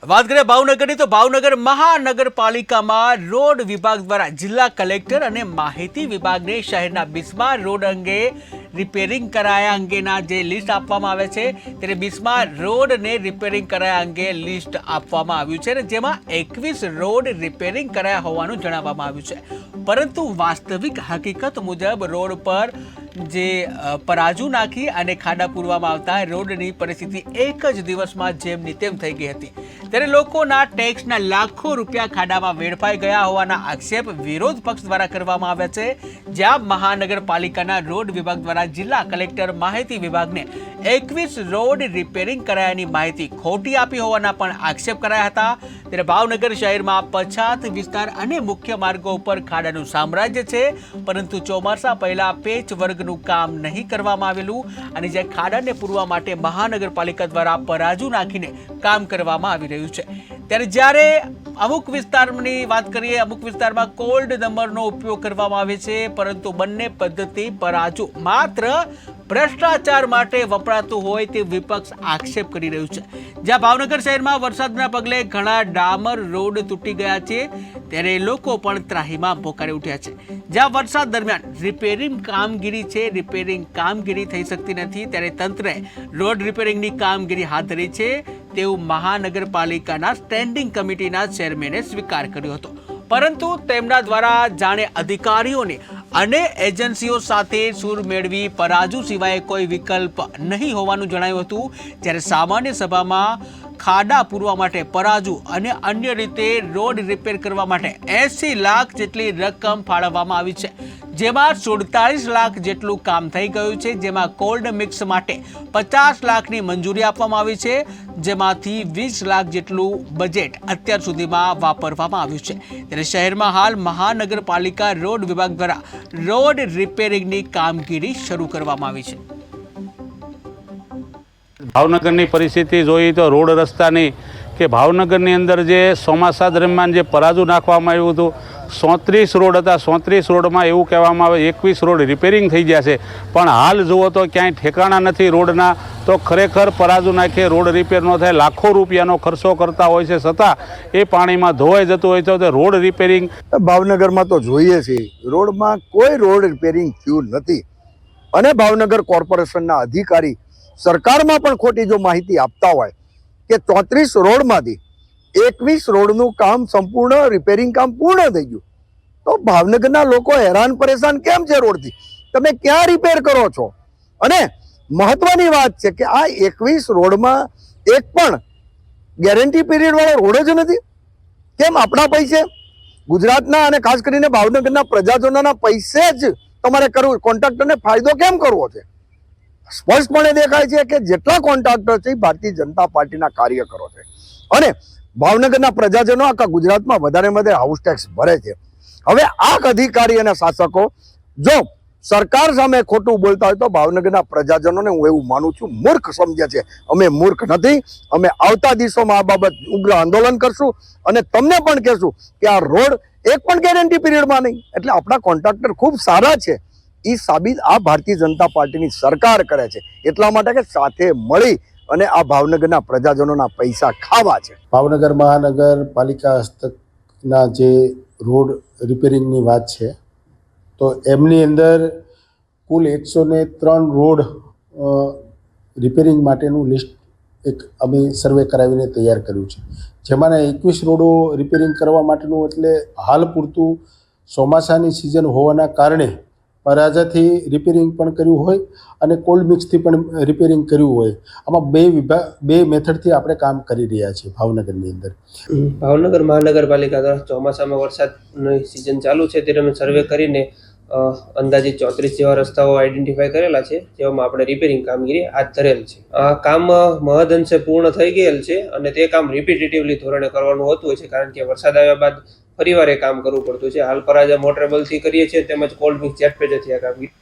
વાત કરીએ ભાવનગરની તો ભાવનગર મહાનગરપાલિકામાં રોડ વિભાગ દ્વારા જિલ્લા કલેક્ટર અને માહિતી વિભાગને શહેરના બિસ્માર રોડ અંગે રિપેરિંગ કરાયા અંગેના જે લિસ્ટ આપવામાં આવે છે ત્યારે બિસ્માર રોડને રિપેરિંગ કરાયા અંગે લિસ્ટ આપવામાં આવ્યું છે અને જેમાં 21 રોડ રિપેરિંગ કરાયા હોવાનું જણાવવામાં આવ્યું છે, પરંતુ વાસ્તવિક હકીકત મુજબ રોડ પર જે પરાજુ નાખી અને ખાડા પૂરવામાં આવતા રોડની પરિસ્થિતિ એક જ દિવસમાં જેમની તેમ થઈ ગઈ હતી। ત્યારે લોકોના ટેક્સના લાખો રૂપિયા ખાડામાં વેડફાઈ ગયા હોવાના આક્ષેપ વિરોધ પક્ષ દ્વારા કરવામાં આવ્યા છે, જ્યાં મહાનગરપાલિકાના રોડ વિભાગ દ્વારા જિલ્લા કલેક્ટર માહિતી વિભાગને 21 રોડ રિપેરિંગ કરાયાની માહિતી ખોટી આપી હોવાના પણ આક્ષેપ કરાયા હતા। ત્યારે ભાવનગર શહેરમાં પછાત વિસ્તાર અને મુખ્ય માર્ગો ઉપર ખાડાનું સામ્રાજ્ય છે, પરંતુ ચોમાસા પહેલા પેચ વર્ગનું કામ નહીં કરવામાં આવેલું અને જે ખાડાને પૂરવા માટે મહાનગરપાલિકા દ્વારા પરાજુ નાખીને કામ કરવામાં આવી રહ્યું છે। ત્યારે જ્યારે અમુક વિસ્તારની વાત કરીએ, અમુક વિસ્તારમાં કોલ્ડ નંબરનો ઉપયોગ કરવામાં આવે છે, પરંતુ બંને પદ્ધતિ પરાજુ માત્ર ભ્રષ્ટાચાર માટે વપરાતું હોય તે વિપક્ષ આક્ષેપ કરી રહ્યું છે। જ્યાં ભાવનગર શહેરમાં વરસાદના પગલે ઘણા ડામર રોડ તૂટી ગયા છે, ત્યારે લોકો પણ ત્રાહીમામ પોકારી ઉઠ્યા છે। જ્યાં વરસાદ દરમિયાન રિપેરિંગ કામગીરી થઈ શકતી નથી, ત્યારે તંત્રએ રોડ રિપેરિંગની કામગીરી હાથ ધરી છે તેવું મહાનગરપાલિકાના સ્ટેન્ડિંગ કમિટીના ચેરમેને સ્વીકાર કર્યો હતો, પરંતુ તેમના દ્વારા જાણે અધિકારીઓને અને એજન્સીઓ સાથે સૂર મેળવી પરાજુ સિવાય કોઈ વિકલ્પ નહીં હોવાનું જણાવ્યું હતું। જ્યારે સામાન્ય સભામાં ખાડા પૂરવા માટે પરાજુ અને અન્ય રીતે રોડ રિપેર કરવા માટે 80 લાખ જેટલી રકમ ફાળવવામાં આવી છે, જેમાં 47 લાખ જેટલું કામ થઈ ગયું છે, જેમાં કોલ્ડ મિક્સ માટે 50 લાખની મંજૂરી આપવામાં આવી છે, જેમાંથી 20 લાખ જેટલું બજેટ અત્યાર સુધીમાં વાપરવામાં આવ્યું છે। ત્યારે શહેરમાં હાલ મહાનગરપાલિકા રોડ વિભાગ દ્વારા રોડ રિપેરિંગની કામગીરી શરૂ કરવામાં આવી છે। ભાવનગરની પરિસ્થિતિ જોઈએ તો રોડ રસ્તાની કે ભાવનગરની અંદર જે ચોમાસા દરમિયાન જે પરાજુ નાખવામાં આવ્યું હતું, 37 રોડ હતા, 37 રોડમાં એવું કહેવામાં આવે 21 રોડ રિપેરિંગ થઈ ગયા છે, પણ હાલ જુઓ તો ક્યાંય ઠેકાણા નથી રોડના। તો ખરેખર પરાજુ નાખે રોડ રિપેર ન થાય, લાખો રૂપિયાનો ખર્ચો કરતા હોય છે, છતાં એ પાણીમાં ધોવાઈ જતું હોય છે। તો રોડ રિપેરિંગ ભાવનગરમાં તો જોઈએ છે, રોડમાં કોઈ રોડ રિપેરિંગ થયું નથી અને ભાવનગર કોર્પોરેશનના અધિકારી સરકારમાં પણ ખોટી જો માહિતી આપતા હોય કે 34 રોડમાંથી 21 રોડનું કામ સંપૂર્ણ રિપેરિંગ કામ પૂર્ણ થઈ ગયું, તો ભાવનગરના લોકો હેરાન પરેશાન કેમ છે રોડથી? તમે ક્યાં રિપેર કરો છો? અને મહત્વની વાત છે કે આ 21 રોડમાં એક પણ ગેરંટી પીરિયડ વાળો રોડ જ નથી। કેમ? આપણા પૈસે, ગુજરાતના અને ખાસ કરીને ભાવનગરના પ્રજાજનોના પૈસે જ તમારે કરવું, કોન્ટ્રાક્ટરને ફાયદો કેમ કરવો છે? સ્પષ્ટપણે દેખાય છે કે જેટલા કોન્ટ્રાક્ટર છે એ ભારતીય જનતા પાર્ટીના કાર્યકરો છે અને ભાવનગરના પ્રજાજનો આખા ગુજરાતમાં વધારે વધારે હાઉસ ટેક્સ ભરે છે। હવે આ અધિકારી અને શાસકો જો સરકાર સામે ખોટું બોલતા હોય તો ભાવનગરના પ્રજાજનોને હું એવું માનું છું મૂર્ખ સમજે છે। અમે મૂર્ખ નથી, અમે આવતા દિવસોમાં આ બાબત ઉગ્ર આંદોલન કરશું અને તમને પણ કહેશું કે આ રોડ એક પણ ગેરંટી પીરિયડમાં નહીં। એટલે આપણા કોન્ટ્રાક્ટર ખૂબ સારા છે, એ સાબિત આ ભારતીય જનતા પાર્ટીની સરકાર કરે છે, એટલા માટે કે સાથે મળી અને આ ભાવનગરના પ્રજાજનોના પૈસા ખાવા છે। ભાવનગર મહાનગરપાલિકા હસ્તકના જે રોડ રિપેરિંગની વાત છે, તો એમની અંદર કુલ 103 રોડ રિપેરિંગ માટેનું લિસ્ટ એક અમે સર્વે કરાવીને તૈયાર કર્યું છે, જેમાંના 21 રોડો રિપેરિંગ કરવા માટેનું, એટલે હાલ પૂરતું ચોમાસાની સિઝન હોવાના કારણે પરાજાથી રિપેરિંગ પણ કર્યું હોય અને કોલ્ડ મિક્સથી પણ રિપેરિંગ કર્યું હોય। આમાં બે મેથડથી આપણે કામ કરી રહ્યા છીએ ભાવનગરની અંદર। ભાવનગર મહાનગરપાલિકા દ્વારા ચોમાસામાં વરસાદની સિઝન ચાલુ છે ત્યારે અમે સર્વે કરીને અંદાજિત 34 જેવા રસ્તાઓ આઈડેન્ટિફાઈ કરેલા છે, જેમાં આપણે રિપેરિંગ કામગીરી હાથ ધરેલ છે। આ કામ મહદઅંશે પૂર્ણ થઈ ગયેલ છે અને તે કામ રિપીટેટિવલી ધોરણે કરવાનું હોતું હોય છે, કારણ કે વરસાદ આવ્યા બાદ ફરીવાર એ કામ કરવું પડતું છે। હાલ પરાજા મોટરેબલથી કરીએ છીએ, તેમજ કોલ્ડ મિક્સ જેટ પેજથી આ કામગીરી